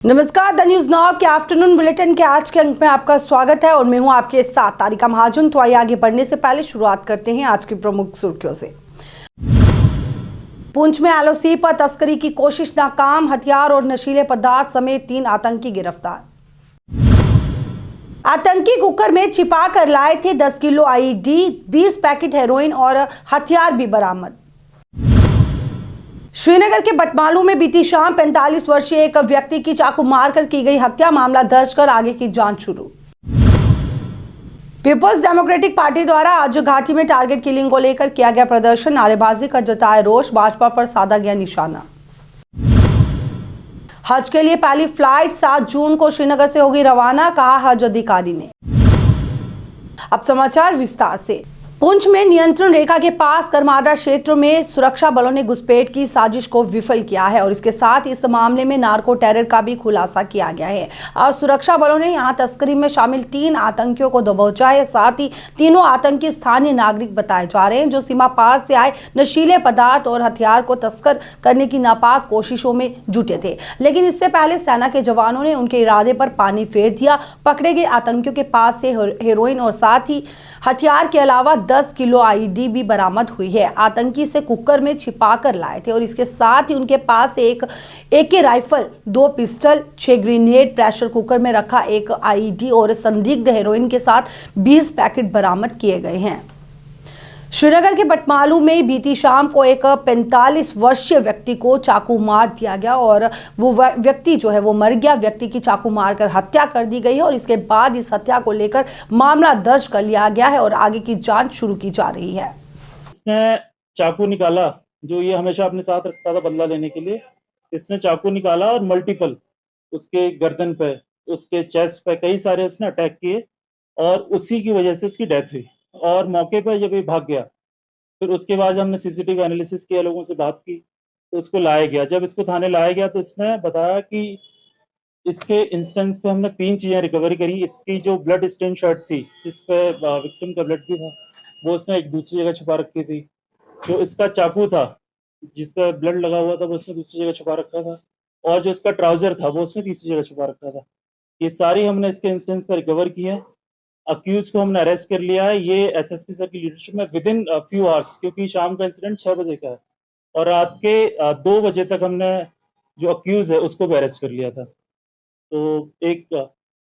नमस्कार, the news now के afternoon bulletin के आज के अंक में आपका स्वागत है और मैं हूं आपके साथ तारिका महाजन। तो आइए आगे बढ़ने से पहले शुरुआत करते हैं आज की प्रमुख सुर्खियों से। पुंछ में एलओसी पर तस्करी की कोशिश नाकाम, हथियार और नशीले पदार्थ समेत 3 आतंकी गिरफ्तार। आतंकी कुकर में छिपा कर लाए थे 10 किलो आईडी, 20 पैकेट हेरोइन और हथियार भी बरामद। श्रीनगर के बटमालू में बीती शाम 45 वर्षीय एक व्यक्ति की चाकू मारकर की गई हत्या, मामला दर्ज कर आगे की जांच शुरू। पीपल्स डेमोक्रेटिक पार्टी द्वारा आज घाटी में टारगेट किलिंग को लेकर किया गया प्रदर्शन, नारेबाजी कर जताया रोष, भाजपा पर साधा गया निशाना। हज के लिए पहली फ्लाइट 7 जून को श्रीनगर से होगी रवाना, कहा हज अधिकारी ने। अब समाचार विस्तार से। पुंछ में नियंत्रण रेखा के पास करमाडा क्षेत्र में सुरक्षा बलों ने घुसपैठ की साजिश को विफल किया है और इसके साथ इस मामले में नार्को टेरर का भी खुलासा किया गया है। और सुरक्षा बलों ने यहां तस्करी में शामिल 3 आतंकियों को दबोचा है। साथ ही तीनों आतंकी स्थानीय नागरिक बताए जा रहे हैं जो सीमा पार से आए नशीले पदार्थ और हथियार को तस्कर करने की नापाक कोशिशों में जुटे थे, लेकिन इससे पहले सेना के जवानों ने उनके इरादे पर पानी फेर दिया। पकड़े गए आतंकियों के पास से हेरोइन और साथ ही हथियार के अलावा 10 किलो आईडी भी बरामद हुई है। आतंकी से कुकर में छिपा कर लाए थे और इसके साथ ही उनके पास एक AK rifle, 2 pistol, 6 grenade, pressure cooker में रखा एक आईडी और संदिग्ध हेरोइन के साथ 20 पैकेट बरामद किए गए हैं। श्रीनगर के बटमालू में बीती शाम को एक 45 वर्षीय व्यक्ति को चाकू मार दिया गया और वो व्यक्ति जो है वो मर गया। व्यक्ति की चाकू मारकर हत्या कर दी गई है और इसके बाद इस हत्या को लेकर मामला दर्ज कर लिया गया है और आगे की जांच शुरू की जा रही है। इसने चाकू निकाला, जो ये हमेशा अपने साथ रखता था बदला लेने के लिए। इसने चाकू निकाला और मल्टीपल उसके गर्दन पे, उसके चेस्ट पे कई सारे उसने अटैक किए और उसी की वजह से उसकी डेथ हुई। और मौके पर जब ये भाग गया, फिर उसके बाद हमने सीसीटीवी एनालिसिस किया, लोगों से बात की, तो इसको लाया गया। जब इसको थाने लाया गया तो इसने बताया कि इसके इंस्टेंस पे हमने 3 चीजें रिकवरी करी। इसकी जो ब्लड स्टेन शर्ट थी जिस पे विक्टिम का ब्लड भी था, वो उसने एक दूसरी जगह छुपा रखी थी। जो इसका चाकू था जिस पे ब्लड लगा हुआ था, वो उसने दूसरी जगह छुपा रखा था। और जो इसका ट्राउजर था वो उसने तीसरी जगह छुपा रखा था। ये सारी हमने इसके इंस्टेंस पर रिकवर की है। अक्यूज को हमने अरेस्ट कर लिया है। ये एसएसपी सर की लीडरशिप में विद इन फ्यू आवर्स, क्योंकि शाम का इंसिडेंट 6 बजे का है और रात के 2 बजे तक हमने जो अक्यूज है उसको भी अरेस्ट कर लिया था। तो एक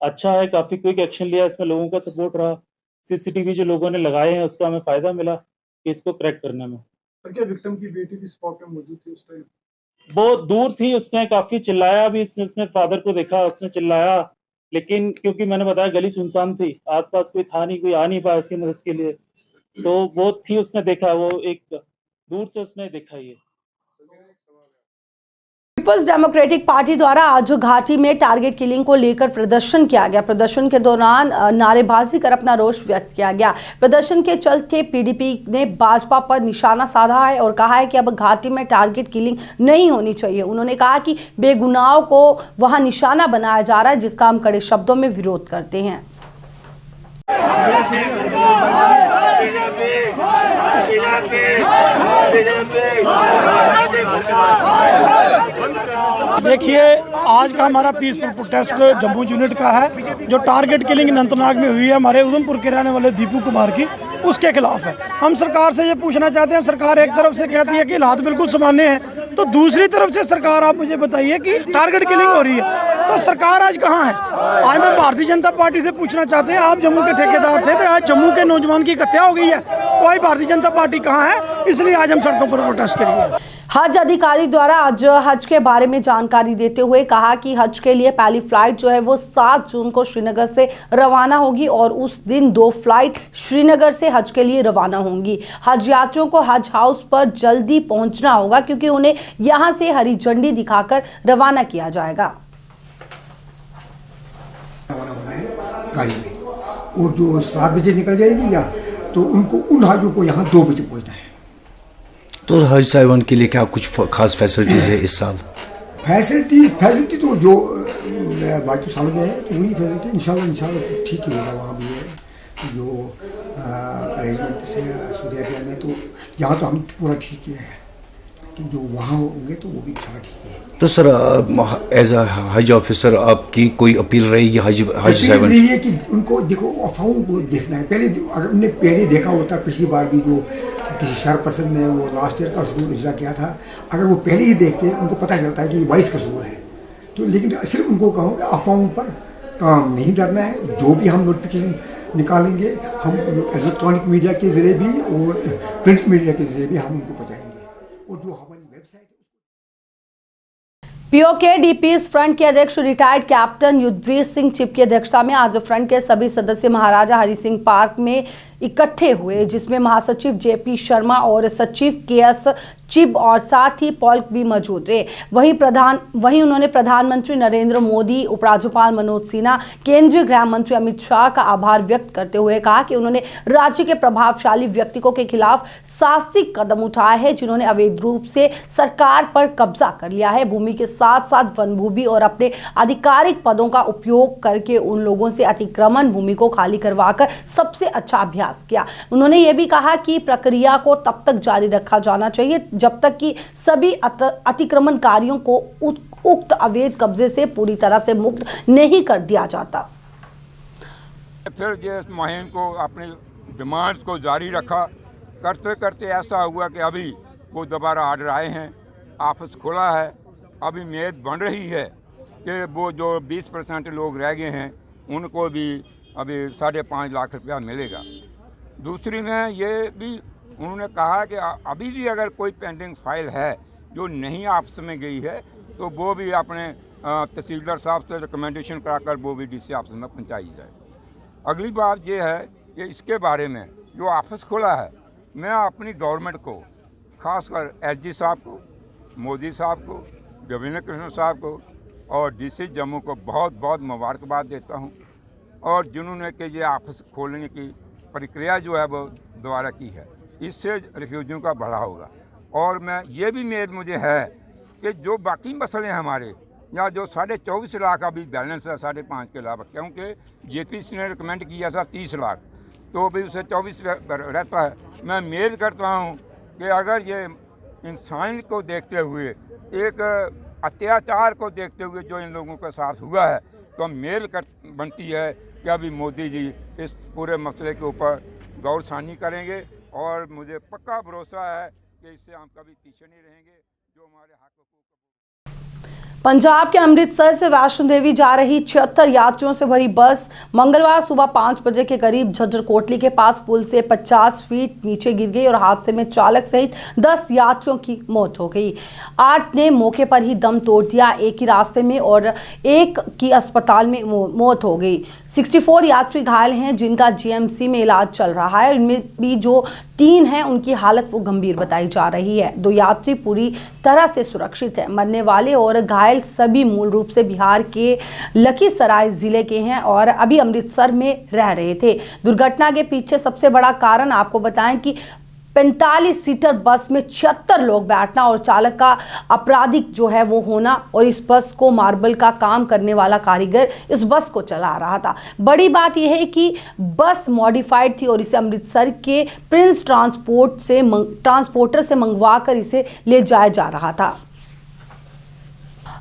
अच्छा है, काफी क्विक एक्शन लिया, इसमें लोगों का सपोर्ट रहा। सीसीटीवी जो लोगों ने लगाए हैं उसका हमें फायदा मिला कि इसको क्रैक करने में। और क्या विक्टिम की बेटी भी स्पॉट में मौजूद थी उस टाइम? वो दूर थी, उसने काफी चिल्लाया भी, उसने फादर को देखा, उसने चिल्लाया, लेकिन क्योंकि मैंने बताया गली सुनसान थी, आसपास कोई था नहीं, कोई आ नहीं पाया उसकी मदद के लिए, तो वो थी, उसने देखा, वो एक दूर से उसने देखा। ये पीपल्स डेमोक्रेटिक पार्टी द्वारा आज घाटी में टारगेट किलिंग को लेकर प्रदर्शन किया गया। प्रदर्शन के दौरान नारेबाजी कर अपना रोष व्यक्त किया गया। प्रदर्शन के चलते पीडीपी ने भाजपा पर निशाना साधा है और कहा है कि अब घाटी में टारगेट किलिंग नहीं होनी चाहिए। उन्होंने कहा कि बेगुनाहों को वहां निशाना बनाया जा रहा है, जिसका हम कड़े शब्दों में विरोध करते हैं। देखिए, आज का हमारा पीसफुल प्रोटेस्ट जम्मू यूनिट का है। जो टारगेट किलिंग अनंतनाग में हुई है हमारे उधमपुर के रहने वाले दीपू कुमार की, उसके खिलाफ है। हम सरकार से ये पूछना चाहते हैं, सरकार एक तरफ से कहती है कि हालात बिल्कुल सामान्य हैं, तो दूसरी तरफ से सरकार, आप मुझे बताइए कि टारगेट किलिंग हो रही है, तो सरकार आज कहाँ है? आज मैं भारतीय जनता पार्टी से पूछना चाहते हैं, आप जम्मू के ठेकेदार थे, तो आज जम्मू के नौजवान की हत्या हो गई है, कोई भारतीय जनता पार्टी कहाँ है? इसलिए आज हम सड़कों पर प्रोटेस्ट करेंगे। हज अधिकारी द्वारा आज हज के बारे में जानकारी देते हुए कहा कि हज के लिए पहली फ्लाइट जो है वो 7 जून को श्रीनगर से रवाना होगी और उस दिन 2 फ्लाइट श्रीनगर से हज के लिए रवाना होंगी। हज यात्रियों को हज हाउस पर जल्दी पहुंचना होगा क्योंकि उन्हें यहां से हरी झंडी दिखाकर रवाना किया जाएगा। गाड़ी में, और जो 7 बजे निकल जाएगी या तो उनको उन हाजियों को यहाँ 2 बजे पहुँचना है। तो हज साहिबान के लिए क्या कुछ खास फैसिलिटीज है इस साल? फैसिलिटी तो जो बाकी साल में है, तो वही फैसिलिटी इंशाल्लाह ठीक ही होगा। वहाँ भी है जो अरेंजमेंट से सऊदी अरबिया में, तो यहाँ तो हम पूरा ठीक ही है। तो जो वहाँ होंगे तो वो भी सारा ठीक है। तो सर एज अ हज ऑफिसर आपकी कोई अपील रहेगी हज साहिबान? यही है कि उनको देखो, अफवाहों को देखना है पहले। अगर उन्हें पहले देखा होता, पिछली बार भी जो किसी शरपसंद ने वो लास्ट ईयर का शुरू इजरा किया था, अगर वो पहले ही देखते उनको पता चलता है कि 22 का शुरू है। तो लेकिन सिर्फ उनको कहो कि अफवाहों पर काम नहीं करना है। जो भी हम नोटिफिकेशन निकालेंगे, हम इलेक्ट्रॉनिक मीडिया के जरिए भी और प्रिंट मीडिया के जरिए भी हम उनको पहुँचाएंगे। और जो हमारी वेबसाइट पीओके डीपीज फ्रंट के अध्यक्ष रिटायर्ड कैप्टन युद्धवीर सिंह चिप की अध्यक्षता में आज फ्रंट के सभी सदस्य महाराजा हरि सिंह पार्क में इकट्ठे हुए, जिसमें महासचिव जेपी शर्मा और सचिव केएस चिब और साथ ही पॉल्क भी मौजूद रहे। वहीं उन्होंने प्रधानमंत्री नरेंद्र मोदी, उपराज्यपाल मनोज सिन्हा, केंद्रीय गृह मंत्री अमित शाह का आभार व्यक्त करते हुए कहा कि उन्होंने राज्य के प्रभावशाली व्यक्तियों के खिलाफ साहसिक कदम उठाए हैं, जिन्होंने अवैध रूप से सरकार पर कब्जा कर लिया है। भूमि के साथ साथ वन भूमि और अपने आधिकारिक पदों का उपयोग करके उन लोगों से अतिक्रमण भूमि को खाली करवाकर सबसे अच्छा अभ्यास किया। उन्होंने ये भी कहा कि प्रक्रिया को तब तक जारी रखा जाना चाहिए जब तक कि सभी अतिक्रमणकारियों को उक्त अवैध कब्जे से पूरी तरह से मुक्त नहीं कर दिया जाता। फिर इस मुहिम को अपनी डिमांड्स को जारी रखा, करते करते ऐसा हुआ कि अभी वो दोबारा ऑर्डर आए हैं, ऑफिस खुला है। अभी उम्मीद बन रही है कि वो जो 20% लोग रह गए हैं उनको भी अभी 5.5 लाख रुपया मिलेगा। दूसरी में ये भी उन्होंने कहा कि अभी भी अगर कोई पेंडिंग फाइल है जो नहीं ऑफिस में गई है तो वो भी अपने तहसीलदार साहब से रिकमेंडेशन कराकर वो भी डीसी ऑफिस में पहुंचाई जाए। अगली बात ये है कि इसके बारे में जो ऑफिस खुला है, मैं अपनी गवर्नमेंट को, खासकर एसजी साहब को, मोदी साहब को, गवर्नर कृष्ण साहब को और डीसी जम्मू को बहुत बहुत मुबारकबाद देता हूँ। और जिन्होंने कि ये ऑफिस खोलने की प्रक्रिया जो है वो दोबारा की है, इससे रिफ्यूजियों का बढ़ा होगा। और मैं ये भी उम्मीद मुझे है कि जो बाकी मसले हैं हमारे या जो 24.5 लाख अभी बैलेंस है 5.5 के अलावा, क्योंकि जेपीसी ने रिकमेंड किया था 30 लाख, तो अभी उसे 24 रहता है। मैं उम्मीद करता हूँ कि अगर ये इंसान को देखते हुए, एक अत्याचार को देखते हुए जो इन लोगों के साथ हुआ है, तो उम्मीद बनती है कि अभी मोदी जी इस पूरे मसले के ऊपर गौरसानी करेंगे। और मुझे पक्का भरोसा है कि इससे हम कभी पीछे नहीं रहेंगे। जो हमारे हक पंजाब के अमृतसर से वैष्णो देवी जा रही 76 यात्रियों से भरी बस मंगलवार सुबह 5 बजे के करीब झज्जर कोटली के पास पुल से 50 फीट नीचे गिर गई और हादसे में चालक सहित 10 यात्रियों की मौत हो गई। 8 ने मौके पर ही दम तोड़ दिया, एक ही रास्ते में और एक की अस्पताल में मौत हो गई। 64 यात्री घायल हैं, जिनका जीएमसी में इलाज चल रहा है। इनमें भी जो 3 हैं उनकी हालत वो गंभीर बताई जा रही है। 2 यात्री पूरी तरह से सुरक्षित है। मरने वाले और घायल सभी मूल रूप से बिहार के लखीसराय जिले के हैं और अभी अमृतसर में रह रहे थे। दुर्घटना के पीछे सबसे बड़ा कारण आपको बताएं कि 45 सीटर बस में 76 लोग बैठना और चालक का आपराधिक जो है वो होना, और इस बस को मार्बल का काम करने वाला कारीगर इस बस को चला रहा था। बड़ी बात यह है कि बस मॉडिफाइड थी और इसे अमृतसर के प्रिंस ट्रांसपोर्टर से मंगवा कर इसे ले जाया जा रहा था।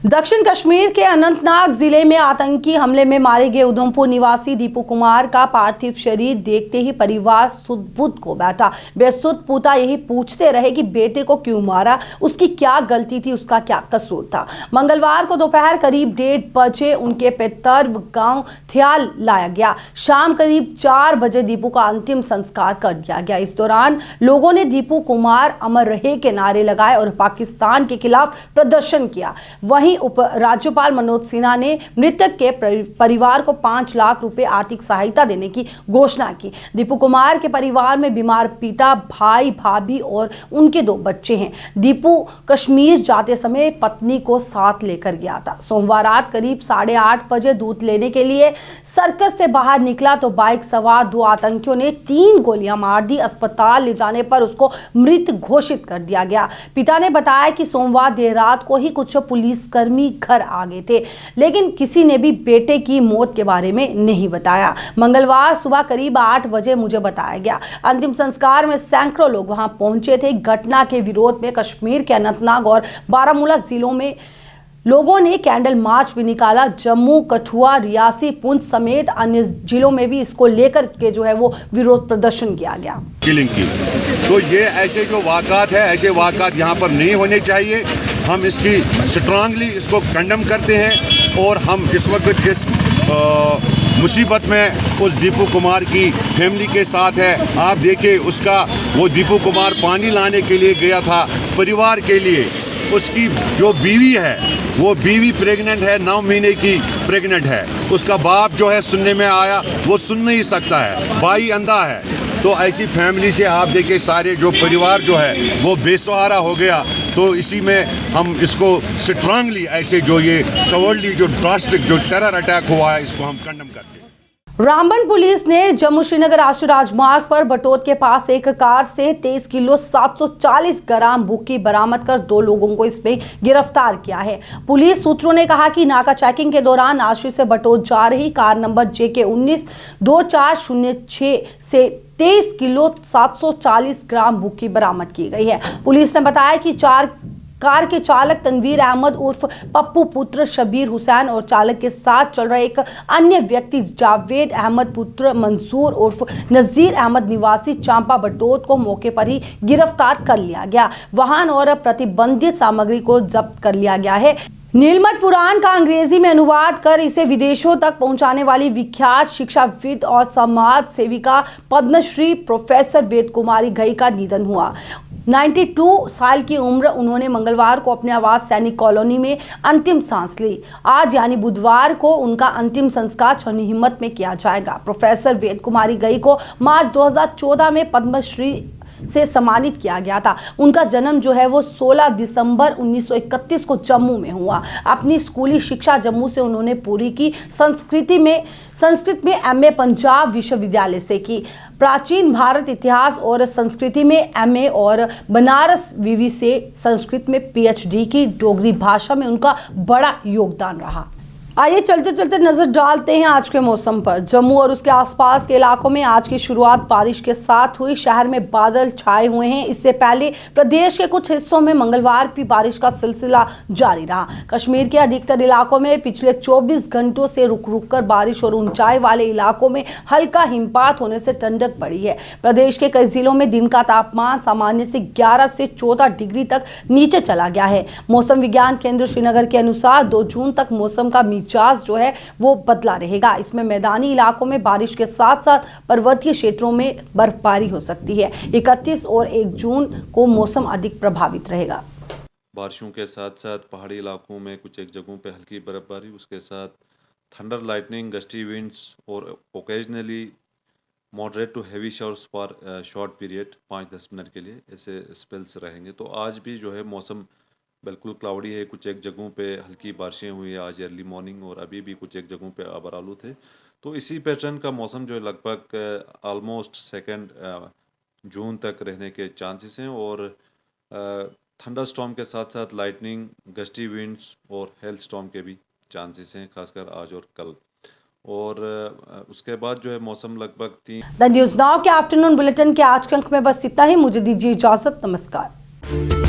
दक्षिण कश्मीर के अनंतनाग जिले में आतंकी हमले में मारे गए उधमपुर निवासी दीपू कुमार का पार्थिव शरीर देखते ही परिवार सुध-बुध को बैठा। बेसुध पिता यही पूछते रहे कि बेटे को क्यों मारा, उसकी क्या गलती थी, उसका क्या कसूर था। मंगलवार को दोपहर करीब 1:30 बजे उनके पैतृक गांव थ्याल लाया गया। शाम करीब 4 बजे दीपू का अंतिम संस्कार कर दिया गया। इस दौरान लोगों ने दीपू कुमार अमर रहे के नारे लगाए और पाकिस्तान के खिलाफ प्रदर्शन किया। वहीं उप राज्यपाल मनोज सिन्हा ने मृतक के परिवार को 5 लाख रुपए आर्थिक सहायता देने की घोषणा की। दीपू कुमार के परिवार में बीमार पिता, भाई, भाभी और उनके 2 बच्चे हैं। दीपू कश्मीर जाते समय पत्नी को साथ लेकर गया था। सोमवार रात करीब 8:30 बजे दूध लेने के लिए सर्कस से बाहर निकला तो बाइक सवार 2 आतंकियों ने 3 गोलियां मार दी। अस्पताल ले जाने पर उसको मृत घोषित कर दिया गया। पिता ने बताया कि सोमवार देर रात को ही कुछ पुलिसकर्मी पुलिसकर्मी घर आ गए थे, लेकिन किसी ने भी बेटे की मौत के बारे में नहीं बताया। मंगलवार सुबह करीब 8 बजे मुझे बताया गया। अंतिम संस्कार में सैकड़ों लोग वहां पहुंचे थे। घटना के विरोध में कश्मीर के अनंतनाग और बारामूला जिलों में लोगों ने कैंडल मार्च भी निकाला। जम्मू, कठुआ, रियासी, पुंछ समेत अन्य जिलों में भी इसको लेकर के जो है वो विरोध प्रदर्शन किया गया। किलिंग की तो ये ऐसे जो वाक़ात है, ऐसे वाक़ात यहाँ पर नहीं होने चाहिए। हम इसकी स्ट्रांगली इसको कंडम करते हैं और हम इस वक्त इस मुसीबत में उस दीपू कुमार की फैमिली के साथ है। आप देखिए उसका वो दीपू कुमार पानी लाने के लिए गया था परिवार के लिए। उसकी जो बीवी है वो बीवी प्रेग्नेंट है, 9 महीने की प्रेग्नेंट है। उसका बाप जो है सुनने में आया, वो सुन नहीं सकता है, भाई अंधा है। तो ऐसी फैमिली से आप देखिए सारे जो परिवार जो है वो बेसहारा हो गया। तो इसी में हम इसको स्ट्रांगली ऐसे जो ये कवर्डली जो ड्रास्टिक जो टेरर अटैक हुआ है इसको हम कंडम करते हैं। रामबन पुलिस ने जम्मू श्रीनगर राष्ट्रीय राजमार्ग पर बटोत के पास एक कार से 23 किलो 740 ग्राम भुक्की बरामद कर 2 लोगों को इसमें गिरफ्तार किया है। पुलिस सूत्रों ने कहा कि नाका चेकिंग के दौरान नासिर से बटोत जा रही कार नंबर JK 19-2406 से 23 किलो 740 ग्राम भुक्की बरामद की गई है। पुलिस ने बताया कि कार के चालक तनवीर अहमद उर्फ पप्पू पुत्र शबीर हुसैन और चालक के साथ चल रहे एक अन्य व्यक्ति जावेद अहमद पुत्र मंसूर उर्फ नजीर अहमद निवासी चांपा बटोत को मौके पर ही गिरफ्तार कर लिया गया। वाहन और प्रतिबंधित सामग्री को जब्त कर लिया गया है। नीलमत पुराण का अंग्रेजी में अनुवाद कर इसे विदेशों तक पहुंचाने वाली विख्यात शिक्षाविद और समाज सेविका पद्मश्री प्रोफेसर वेद कुमारी घई का निधन हुआ। 92 साल की उम्र उन्होंने मंगलवार को अपने आवास सैनिक कॉलोनी में अंतिम सांस ली। आज यानी बुधवार को उनका अंतिम संस्कार छन्नी हिम्मत में किया जाएगा। प्रोफेसर वेद कुमारी घई को मार्च 2014 में पद्मश्री से सम्मानित किया गया था। उनका जन्म जो है वो 16 दिसंबर 1931 को जम्मू में हुआ। अपनी स्कूली शिक्षा जम्मू से उन्होंने पूरी की। संस्कृत में MA पंजाब विश्वविद्यालय से की। प्राचीन भारत इतिहास और संस्कृति में MA और बनारस विवि से संस्कृत में PhD की। डोगरी भाषा में उनका बड़ा योगदान रहा। आइए चलते चलते नजर डालते हैं आज के मौसम पर। जम्मू और उसके आसपास के इलाकों में आज की शुरुआत बारिश के साथ हुई। शहर में बादल छाए हुए हैं। इससे पहले प्रदेश के कुछ हिस्सों में मंगलवार भी बारिश का सिलसिला जारी रहा। कश्मीर के अधिकतर इलाकों में पिछले 24 घंटों से रुक रुक कर बारिश और ऊंचाई वाले इलाकों में हल्का हिमपात होने से ठंडक बढ़ी है। प्रदेश के कई जिलों में दिन का तापमान सामान्य से 11 से 14 डिग्री तक नीचे चला गया है। मौसम विज्ञान केंद्र श्रीनगर के अनुसार 2 जून तक मौसम का मिजाज जो है वो बदला रहेगा। इसमें मैदानी इलाकों में बारिश के साथ साथ पर्वतीय क्षेत्रों में बर्फबारी हो सकती है। 31 और 1 जून को मौसम अधिक प्रभावित रहेगा। बारिशों के साथ साथ पहाड़ी इलाकों में कुछ एक जगहों पे हल्की बर्फबारी, उसके साथ थंडर लाइटनिंग, गस्टी विंड्स और occasionally moderate to heavy showers for short period 5-10 minute के लिए ऐसे स्पेल्स रहेंगे। तो आज भी जो है मौसम बिल्कुल क्लाउडी है। कुछ एक जगहों पे हल्की बारिशें हुई है आज अर्ली मॉर्निंग और अभी भी कुछ एक जगहों पे आबर आलू थे। तो इसी पैटर्न का मौसम जो है लगभग ऑलमोस्ट 2 जून तक रहने के चांसेस हैं और थंडर स्टॉर्म के साथ साथ लाइटनिंग, गस्टी विंड्स और हेल स्टॉर्म के भी चांसेस हैं, खासकर आज और कल। और उसके बाद जो है मौसम लगभग 3। द न्यूज़ नाउ के आफ्टरनून बुलेटिन के आज के अंक में बस इतना ही। मुझे दीजिए इजाजत। नमस्कार।